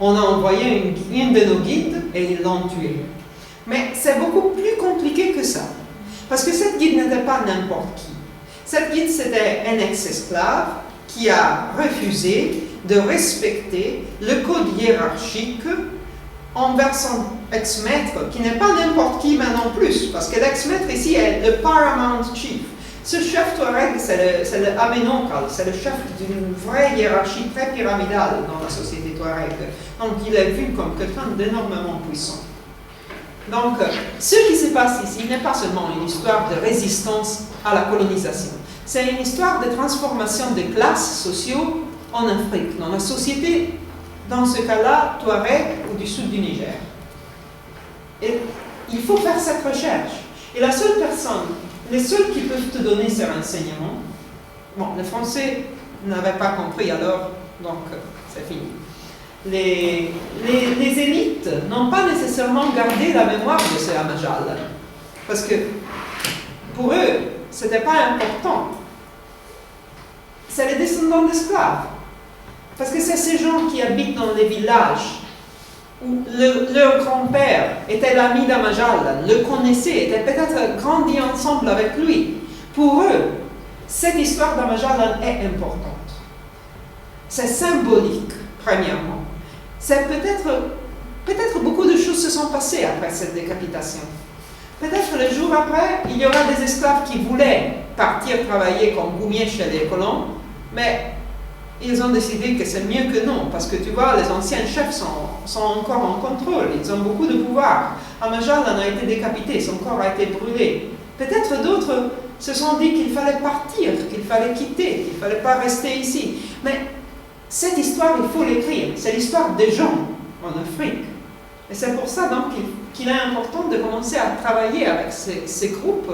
On a envoyé une de nos guides et ils l'ont tuée. Mais c'est beaucoup plus compliqué que ça. Parce que cette guide n'était pas n'importe qui. Cette guide, c'était un ex-esclave qui a refusé de respecter le code hiérarchique envers son ex-maître, qui n'est pas n'importe qui, mais non plus, parce que l'ex-maître ici est le paramount chief. Ce chef Touareg, c'est le Amenokal, c'est le chef d'une vraie hiérarchie très pyramidale dans la société Touareg. Donc il est vu comme quelqu'un d'énormément puissant. Donc, ce qui se passe ici n'est pas seulement une histoire de résistance à la colonisation, c'est une histoire de transformation des classes sociaux en Afrique, dans la société, dans ce cas-là, Touareg ou du sud du Niger. Et il faut faire cette recherche. Et la seule personne, les seuls qui peuvent te donner ces renseignements, bon, les Français n'avaient pas compris alors, donc c'est fini. Les élites n'ont pas nécessairement gardé la mémoire de ces Amajal, parce que pour eux, ce n'était pas important. C'est les descendants d'esclaves. Parce que c'est ces gens qui habitent dans les villages où leur grand-père était l'ami d'Amajal, le connaissait, était peut-être grandi ensemble avec lui. Pour eux, cette histoire d'Amajal est importante. C'est symbolique, premièrement. C'est peut-être beaucoup de choses se sont passées après cette décapitation. Peut-être le jour après, il y aura des esclaves qui voulaient partir travailler comme goumiers chez les colons, mais ils ont décidé que c'est mieux que non, parce que tu vois, les anciens chefs sont encore en contrôle, ils ont beaucoup de pouvoir. Amajal en a été décapité, son corps a été brûlé. Peut-être d'autres se sont dit qu'il fallait partir, qu'il fallait quitter, qu'il ne fallait pas rester ici. Mais cette histoire, il faut l'écrire. C'est l'histoire des gens en Afrique. Et c'est pour ça donc qu'il est important de commencer à travailler avec ces groupes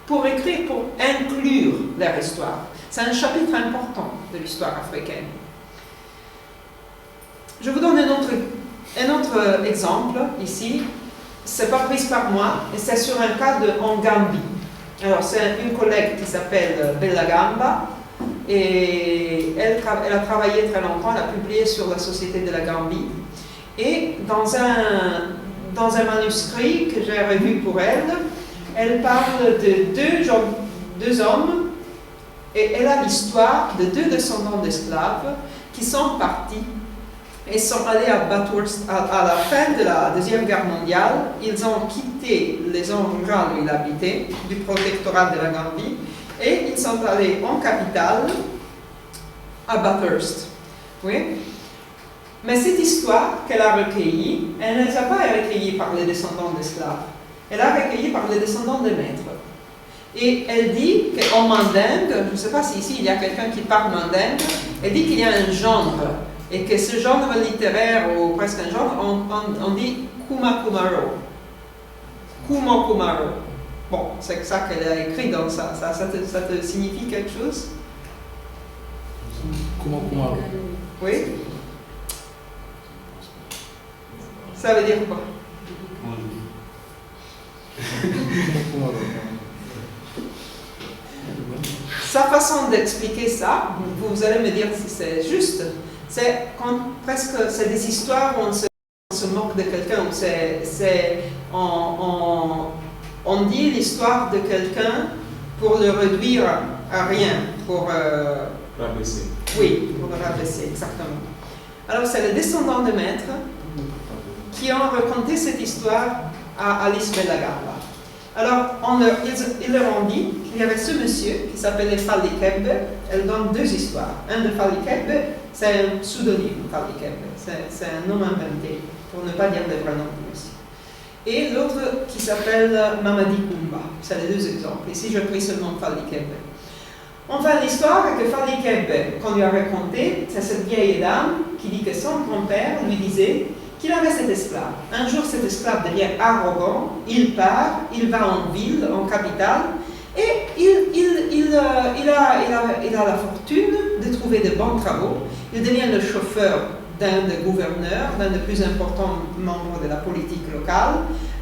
pour écrire, pour inclure leur histoire. C'est un chapitre important de l'histoire africaine. Je vous donne un autre exemple ici. Ce n'est pas pris par moi, et c'est sur un cas en Gambie. Alors, c'est une collègue qui s'appelle Bella Gamba, et elle a travaillé très longtemps, elle a publié sur la société de la Gambie. Et dans un manuscrit que j'ai revu pour elle, elle parle de deux hommes, et elle a l'histoire de deux descendants d'esclaves qui sont partis et sont allés à Bathurst à la fin de la Deuxième Guerre mondiale. Ils ont quitté les zones rurales où ils habitaient, du protectorat de la Gambie, et ils sont allés en capitale, à Bathurst. Oui. Mais cette histoire qu'elle a recueillie, elle ne les a pas recueillies par les descendants d'esclaves, elle a recueilli par les descendants des maîtres. Et elle dit qu'en mandingue, je ne sais pas si ici il y a quelqu'un qui parle mandingue, elle dit qu'il y a un genre, et que ce genre littéraire, ou presque un genre, on dit Kumakumaro. Kumakumaro. Bon, c'est ça qu'elle a écrit dans ça. Ça te signifie quelque chose? Kumakumaro. Oui? Ça veut dire quoi? Sa façon d'expliquer ça, vous allez me dire si c'est juste, c'est presque c'est des histoires où on se moque de quelqu'un, on dit l'histoire de quelqu'un pour le réduire à rien, pour rabaisser. Oui, pour le rabaisser, exactement. Alors c'est les descendants de maîtres qui ont raconté cette histoire à Alice Bella Gamba. Alors, ils leur ont dit qu'il y avait ce monsieur qui s'appelait Fali Kebbe. Elle donne deux histoires. Un de Fali Kebbe, c'est un pseudonyme, Fali Kebbe. C'est un nom inventé, pour ne pas dire le vrai nom du monsieur. Et l'autre qui s'appelle Mamadi Kumba. C'est les deux exemples. Ici, je pris seulement Fali Kebbe. Enfin, l'histoire que Fali Kebbe, qu'on lui a racontée, c'est cette vieille dame qui dit que son grand-père lui disait qu'il avait cet esclave. Un jour, cet esclave devient arrogant, il part, il va en ville, en capitale, et il a la fortune de trouver de bons travaux. Il devient le chauffeur d'un des gouverneurs, d'un des plus importants membres de la politique locale.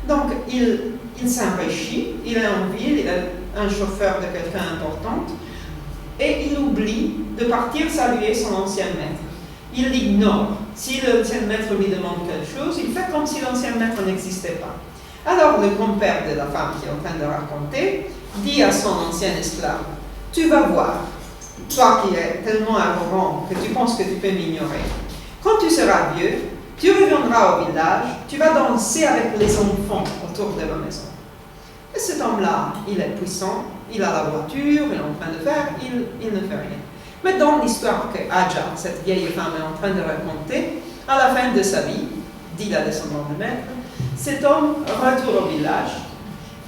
Donc, il s'enrichit, il est en ville, il est un chauffeur de quelqu'un important, et il oublie de partir saluer son ancien maître. Il l'ignore. Si l'ancien maître lui demande quelque chose, il fait comme si l'ancien maître n'existait pas. Alors le grand-père de la femme qui est en train de raconter dit à son ancien esclave, tu vas voir, toi qui es tellement arrogant que tu penses que tu peux m'ignorer. Quand tu seras vieux, tu reviendras au village, tu vas danser avec les enfants autour de la maison. Et cet homme-là, il est puissant, il a la voiture, il est en train de faire, il ne fait rien. Mais dans l'histoire que Adja, cette vieille femme, est en train de raconter, à la fin de sa vie, dit la descendante de maître, cet homme retourne au village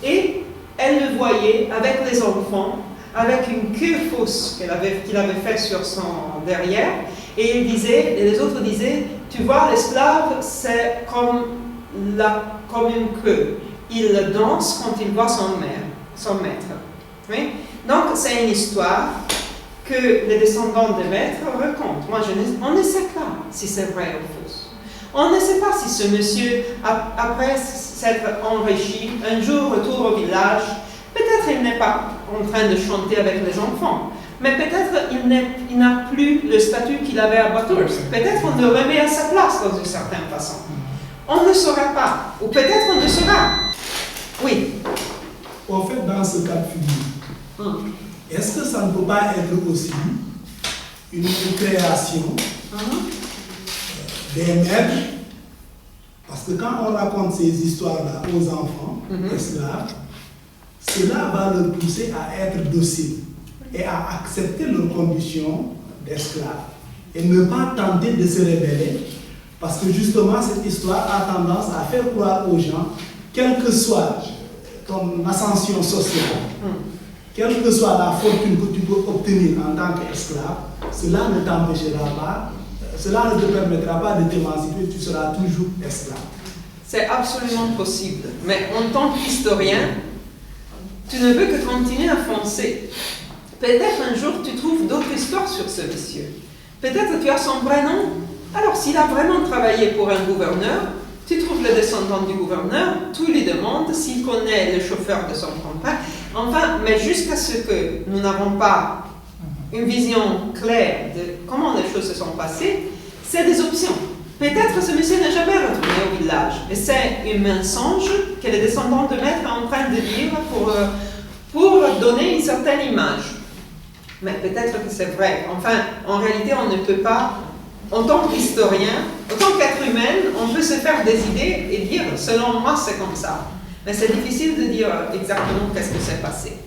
et elle le voyait avec les enfants, avec une queue fausse qu'il avait faite sur son derrière, et il disait, et les autres disaient, tu vois, l'esclave, c'est comme une queue. Il danse quand il voit son maître. Oui? Donc, c'est une histoire que les descendants de maîtres racontent. Moi, on ne sait pas si c'est vrai ou faux. On ne sait pas si ce monsieur, après s'être enrichi, un jour retourne au village. Peut-être il n'est pas en train de chanter avec les enfants, mais peut-être il n'a plus le statut qu'il avait à Bateau. Peut-être on le remet à sa place dans une certaine façon. On ne saura pas, ou peut-être on le saura. Oui. En fait, dans ce cas de figure, est-ce que ça ne peut pas être aussi une création des maîtres? Parce que quand on raconte ces histoires-là aux enfants, esclaves, cela va leur pousser à être dociles et à accepter leurs conditions d'esclaves et ne pas tenter de se rébeller, parce que justement cette histoire a tendance à faire croire aux gens, quelle que soit ton ascension sociale, quelle que soit la fortune que tu peux obtenir en tant qu'esclave, cela ne t'empêchera pas, cela ne te permettra pas de t'émanciper, tu seras toujours esclave. C'est absolument possible, mais en tant qu'historien, tu ne peux que continuer à foncer. Peut-être un jour tu trouves d'autres histoires sur ce monsieur. Peut-être tu as son vrai nom. Alors s'il a vraiment travaillé pour un gouverneur, tu trouves le descendant du gouverneur, tu lui demandes s'il connaît le chauffeur de son grand-père. Enfin, mais jusqu'à ce que nous n'avons pas une vision claire de comment les choses se sont passées, c'est des options. Peut-être ce monsieur n'est jamais retourné au village. Et c'est un mensonge que les descendants de maître sont en train de dire pour donner une certaine image. Mais peut-être que c'est vrai. Enfin, en réalité, on ne peut pas, en tant qu'historien, en tant qu'être humain, on peut se faire des idées et dire, selon moi, c'est comme ça. Mais c'est difficile de dire exactement qu'est-ce que s'est passé.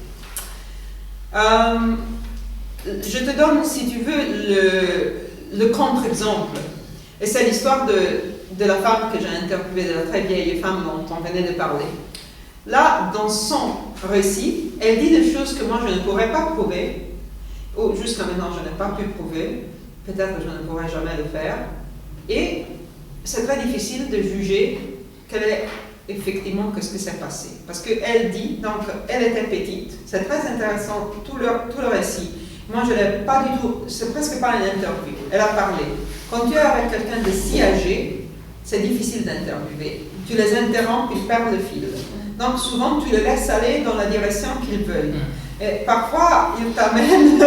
Je te donne, si tu veux, le contre-exemple. Et c'est l'histoire de la femme que j'ai interviewée, de la très vieille femme dont on venait de parler. Là, dans son récit, elle dit des choses que moi je ne pourrais pas prouver, ou jusqu'à maintenant je n'ai pas pu prouver, peut-être que je ne pourrai jamais le faire, et c'est très difficile de juger quel est effectivement ce qui s'est passé. Parce qu'elle dit, donc elle était petite, c'est très intéressant tout le récit. Moi je ne l'ai pas du tout, c'est presque pas une interview, elle a parlé. Quand tu es avec quelqu'un de si âgé, c'est difficile d'interviewer. Tu les interromps, ils perdent le fil. Donc souvent, tu les laisses aller dans la direction qu'ils veulent. Et parfois, ils t'amènent...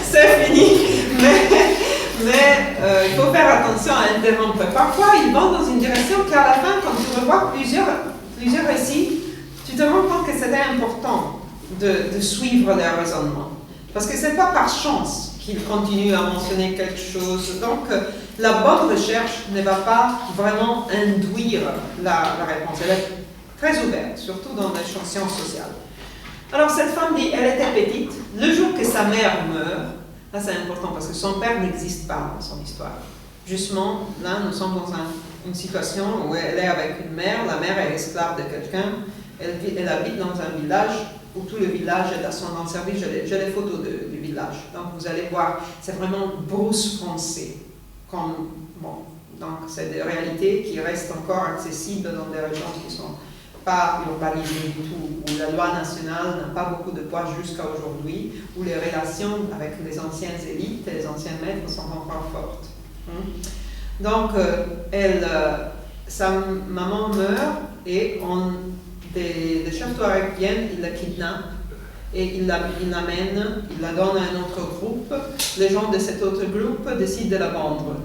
c'est fini. Mais il faut faire attention à interrompre. Parfois, ils vont dans une direction qu'à la fin, quand tu revois plusieurs récits, tu te rends compte que c'était important de suivre leur raisonnement. Parce que ce n'est pas par chance qu'ils continuent à mentionner quelque chose. Donc, la bonne recherche ne va pas vraiment induire la réponse. Elle est très ouverte, surtout dans les sciences sociales. Alors, cette femme dit, elle était petite. Le jour que sa mère meurt, là c'est important parce que son père n'existe pas dans son histoire. Justement, là, nous sommes dans une situation où elle est avec une mère, la mère est esclave de quelqu'un, elle habite dans un village où tout le village est à son service. J'ai les photos du village. Donc, vous allez voir, c'est vraiment brousse foncée. Donc, c'est des réalités qui restent encore accessibles dans des régions qui ne sont pas urbanisées du tout, où la loi nationale n'a pas beaucoup de poids jusqu'à aujourd'hui, où les relations avec les anciennes élites et les anciens maîtres sont encore fortes. Donc, sa maman meurt et des chefs Touareg viennent, ils la kidnappent et ils l'amènent, ils la donnent à un autre groupe. Les gens de cet autre groupe décident de la vendre.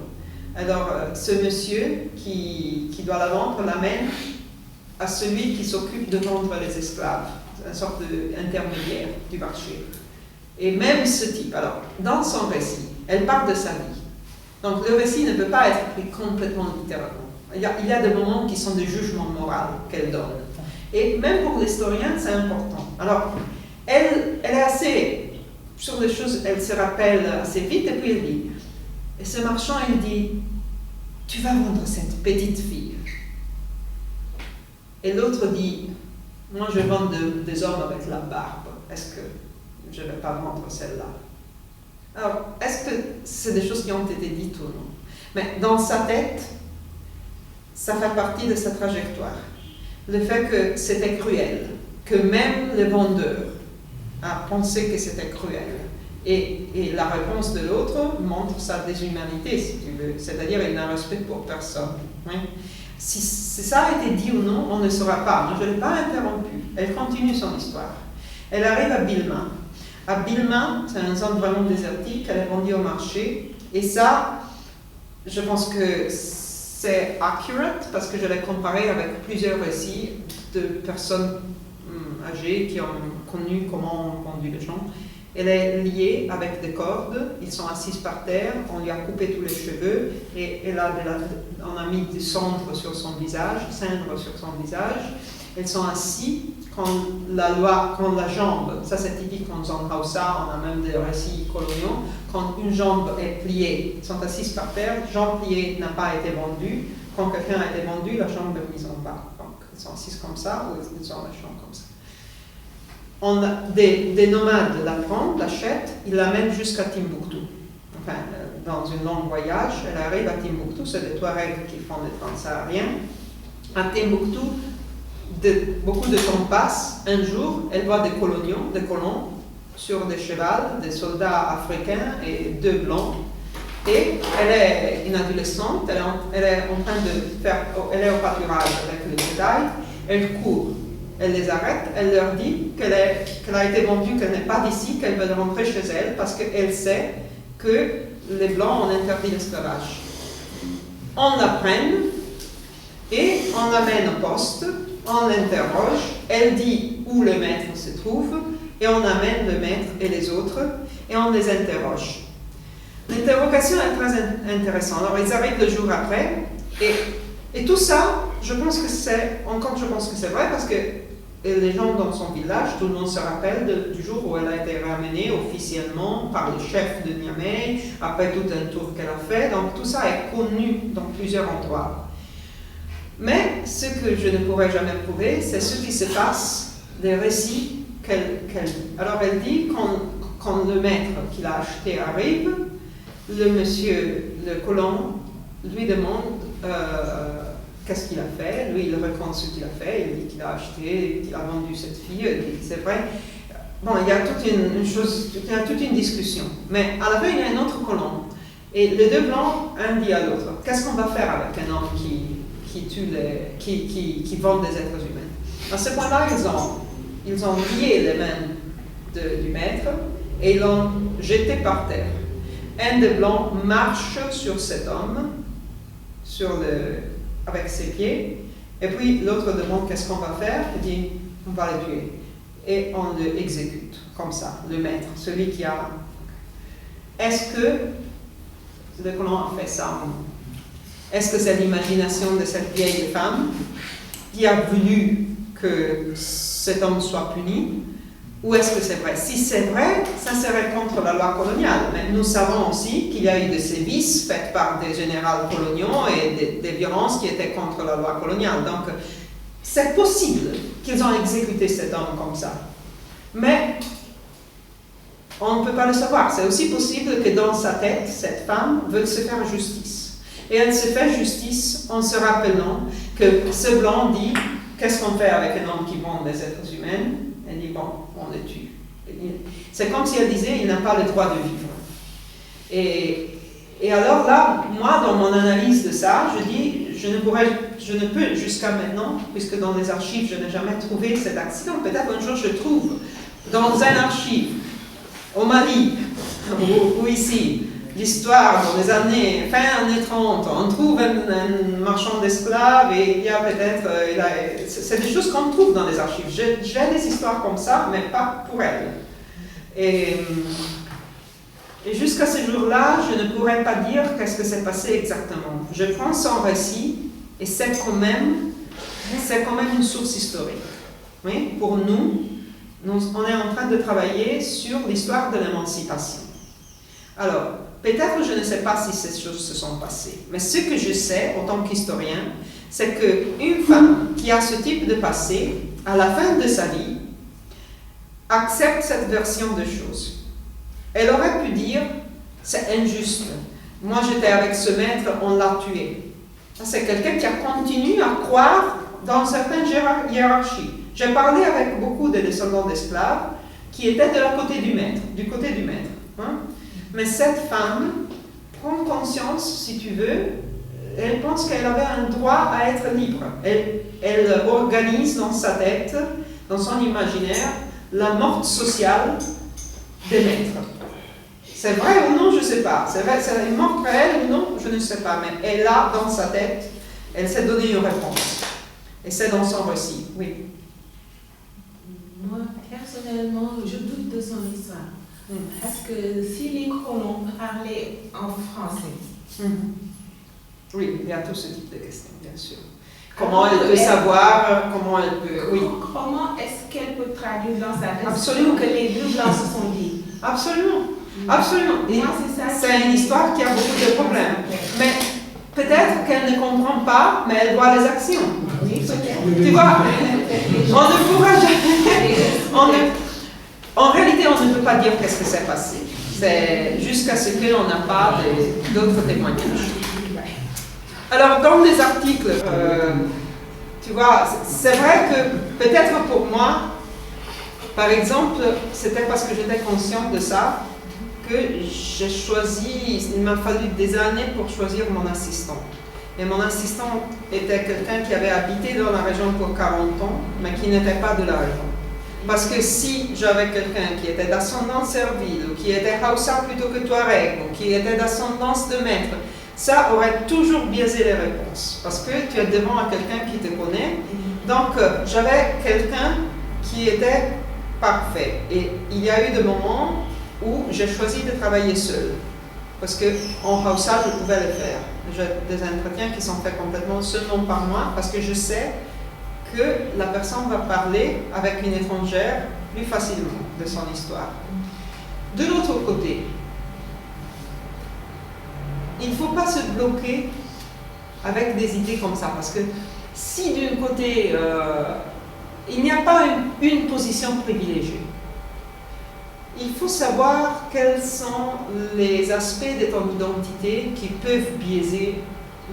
Alors, ce monsieur qui doit la vendre l'amène à celui qui s'occupe de vendre les esclaves, une sorte d'intermédiaire du marché. Et même ce type, alors, dans son récit, elle parle de sa vie. Donc, le récit ne peut pas être pris complètement littéralement. Il y a des moments qui sont des jugements moraux qu'elle donne. Et même pour l'historien, c'est important. Alors, elle est assez, sur les choses, elle se rappelle assez vite, et puis elle dit, et ce marchand, il dit, tu vas vendre cette petite fille. Et l'autre dit, moi je vends des hommes avec la barbe, est-ce que je ne vais pas vendre celle-là? Alors, est-ce que c'est des choses qui ont été dites ou non? Mais dans sa tête, ça fait partie de sa trajectoire. Le fait que c'était cruel, que même le vendeur a pensé que c'était cruel. Et la réponse de l'autre montre sa déshumanité, si tu veux. C'est-à-dire, il n'a respect pour personne. Hein? Si ça a été dit ou non, on ne saura pas. Moi, je ne l'ai pas interrompu. Elle continue son histoire. Elle arrive à Bilma. À Bilma, c'est une zone vraiment désertique, elle est vendue au marché. Et ça, je pense que c'est accurate parce que je l'ai comparé avec plusieurs récits de personnes âgées qui ont connu comment on conduit les gens. Elle est liée avec des cordes, ils sont assis par terre, on lui a coupé tous les cheveux et on a mis du cendre sur son visage, cendre sur son visage. Ils sont assis quand la jambe, ça c'est typique en zone Hausa, on a même des récits coloniaux, quand une jambe est pliée, ils sont assis par terre, jambe pliée n'a pas été vendue, quand quelqu'un a été vendu, la jambe est mise en bas. Donc ils sont assis comme ça ou ils sont la jambe comme ça. Des nomades la prennent, l'achètent, ils l'amènent jusqu'à Timbuktu. Enfin, dans un long voyage, elle arrive à Timbuktu, c'est des Touaregs qui font des transsahariens. À Timbuktu, beaucoup de temps passe. Un jour, elle voit des colons sur des chevaux, des soldats africains et 2 blancs. Et elle est une adolescente, elle est en train de faire, elle est au pâturage avec le bétail, elle court. Elle les arrête, elle leur dit qu'elle a été vendue, qu'elle n'est pas d'ici, qu'elle veut rentrer chez elle parce qu'elle sait que les Blancs ont interdit l'esclavage. On la prenne et on l'amène au poste, on l'interroge, elle dit où le maître se trouve et on amène le maître et les autres et on les interroge. L'interrogation est très intéressante. Alors ils arrivent le jour après et tout ça, je pense que c'est vrai parce que les gens dans son village, tout le monde se rappelle du jour où elle a été ramenée officiellement par le chef de Niamey, après tout un tour qu'elle a fait, donc tout ça est connu dans plusieurs endroits. Mais ce que je ne pourrais jamais prouver, c'est ce qui se passe, des récits alors elle dit, quand le maître qui l'a acheté arrive, le monsieur, le colon, lui demande qu'est-ce qu'il a fait. Lui, il raconte ce qu'il a fait. Il dit qu'il a acheté, qu'il a vendu cette fille. Il dit que c'est vrai. Bon, il y a toute une discussion. Mais à la fin, il y a un autre colon. Et les 2 blancs, un dit à l'autre, qu'est-ce qu'on va faire avec un homme qui vend des êtres humains? À ce point-là, ils ont lié les mains du maître et ils l'ont jeté par terre. Un des blancs marche sur cet homme, avec ses pieds, et puis l'autre demande qu'est-ce qu'on va faire, il dit on va le tuer. Et on le exécute, comme ça, le maître, celui qui a... Est-ce que le colon a fait ça ou non? Est-ce que c'est l'imagination de cette vieille femme qui a voulu que cet homme soit puni? Ou est-ce que c'est vrai? Si c'est vrai, ça serait contre la loi coloniale. Mais nous savons aussi qu'il y a eu des sévices faits par des généraux coloniaux et des violences qui étaient contre la loi coloniale. Donc, c'est possible qu'ils ont exécuté cet homme comme ça. Mais on ne peut pas le savoir. C'est aussi possible que dans sa tête, cette femme veut se faire justice. Et elle se fait justice en se rappelant que ce blanc dit « Qu'est-ce qu'on fait avec un homme qui vend des êtres humains ?» Elle dit, bon, on le tue. C'est comme si elle disait, il n'a pas le droit de vivre. Et alors là, moi, dans mon analyse de ça, je dis, je ne peux jusqu'à maintenant, puisque dans les archives, je n'ai jamais trouvé cet accident. Peut-être un jour, je trouve dans un archive, au Mali, ou ici, l'histoire dans les années, fin années 30, on trouve un marchand d'esclaves et il y a peut-être, c'est des choses qu'on trouve dans les archives. J'ai des histoires comme ça, mais pas pour elle. Et jusqu'à ce jour-là, je ne pourrais pas dire qu'est-ce que s'est passé exactement. Je prends son récit et c'est quand même une source historique. Oui? Pour nous, on est en train de travailler sur l'histoire de l'émancipation. Alors, peut-être je ne sais pas si ces choses se sont passées, mais ce que je sais en tant qu'historien, c'est qu'une femme qui a ce type de passé, à la fin de sa vie, accepte cette version de choses. Elle aurait pu dire, c'est injuste. Moi j'étais avec ce maître, on l'a tué. C'est quelqu'un qui a continué à croire dans certaines hiérarchies. J'ai parlé avec beaucoup de descendants d'esclaves qui étaient du côté du maître. Hein? Mais cette femme prend conscience, si tu veux, elle pense qu'elle avait un droit à être libre. Elle organise dans sa tête, dans son imaginaire, la mort sociale des maîtres. C'est vrai ou non, je ne sais pas. C'est vrai, c'est une mort réelle ou non, je ne sais pas. Mais elle a dans sa tête, elle s'est donné une réponse. Et c'est dans son récit, oui. Moi, personnellement, je doute de son histoire. Parce que si les colons parlaient en français. Oui, il y a tout ce type de questions, bien sûr. Comment elle peut savoir, comment elle peut... Oui. Comment est-ce qu'elle peut traduire dans sa tête Absolument. que les deux blancs se sont dit? Absolument. Absolument. Moi, c'est une histoire qui a beaucoup de problèmes. Mais peut-être qu'elle ne comprend pas, mais elle voit les actions. Oui, peut-être. Tu vois, on ne pourra jamais... En réalité, on ne peut pas dire qu'est-ce que s'est passé. C'est jusqu'à ce qu'on n'a pas d'autres témoignages. Alors, dans les articles, tu vois, c'est vrai que peut-être pour moi, par exemple, c'était parce que j'étais consciente de ça que j'ai choisi, il m'a fallu des années pour choisir mon assistant. Et mon assistant était quelqu'un qui avait habité dans la région pour 40 ans, mais qui n'était pas de la région. Parce que si j'avais quelqu'un qui était d'ascendance servile, ou qui était Hausa plutôt que Touareg, ou qui était d'ascendance de maître, ça aurait toujours biaisé les réponses. Parce que tu es devant quelqu'un qui te connaît. Donc, j'avais quelqu'un qui était parfait. Et il y a eu des moments où j'ai choisi de travailler seul. Parce qu'en Hausa, je pouvais le faire. J'ai des entretiens qui sont faits complètement seulement par moi, parce que je sais que la personne va parler avec une étrangère plus facilement de son histoire. De l'autre côté, il ne faut pas se bloquer avec des idées comme ça, parce que si d'un côté, il n'y a pas une position privilégiée, il faut savoir quels sont les aspects de ton identité qui peuvent biaiser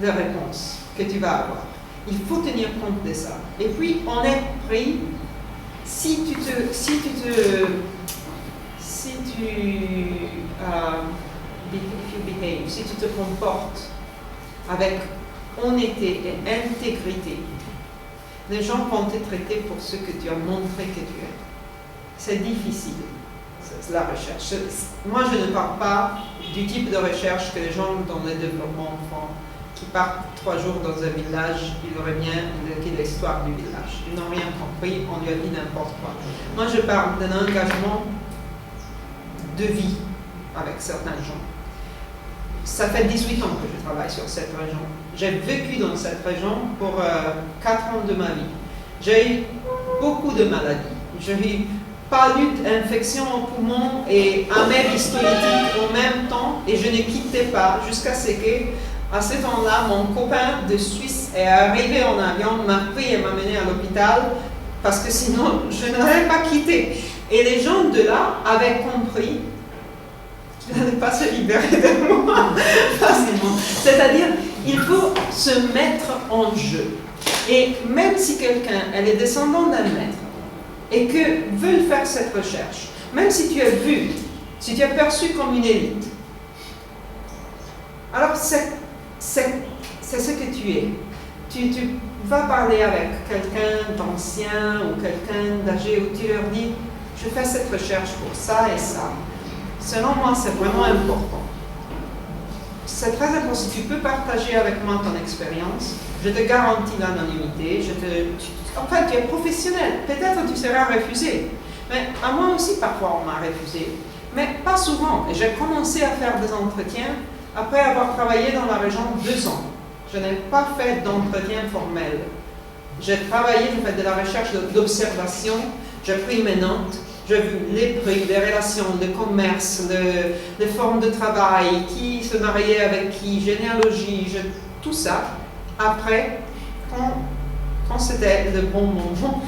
les réponses que tu vas avoir. Il faut tenir compte de ça. Et puis, on est pris, si tu te comportes avec honnêteté et intégrité, les gens vont te traiter pour ce que tu as montré que tu es. C'est difficile, c'est la recherche. Moi, je ne parle pas du type de recherche que les gens dans le développement font, qui partent 3 jours dans un village, il aurait bien évoqué l'histoire du village. Ils n'ont rien compris, on lui a dit n'importe quoi. Moi, je parle d'un engagement de vie avec certains gens. Ça fait 18 ans que je travaille sur cette région. J'ai vécu dans cette région pour 4 ans de ma vie. J'ai eu beaucoup de maladies. J'ai eu palud, infection au poumon et amène histolytique en même temps, et je ne quittais pas jusqu'à ce que, à ce temps-là, mon copain de Suisse est arrivé en avion, m'a pris et m'a mené à l'hôpital, parce que sinon, je n'aurais pas quitté. Et les gens de là avaient compris qu'il n'allait pas se libérer de moi facilement. C'est-à-dire, il faut se mettre en jeu. Et même si quelqu'un, elle est descendant d'un maître, et que veut faire cette recherche, même si tu es vu, si tu es perçu comme une élite, alors c'est ce que tu es. Tu vas parler avec quelqu'un d'ancien ou quelqu'un d'âgé où tu leur dis, je fais cette recherche pour ça et ça. Selon moi, c'est vraiment important. c'est très important. Si tu peux partager avec moi ton expérience, je te garantis l'anonymité. Enfin, tu es professionnel. Peut-être tu seras refusé. Mais à moi aussi, parfois, on m'a refusé. Mais pas souvent. Et j'ai commencé à faire des entretiens après avoir travaillé dans la région 2 ans. Je n'ai pas fait d'entretien formel. J'ai travaillé, j'ai fait de la recherche d'observation, j'ai pris mes notes, j'ai vu les prix, les relations, le commerce, les formes de travail, qui se mariait avec qui, généalogie, tout ça. Après, quand c'était le bon moment,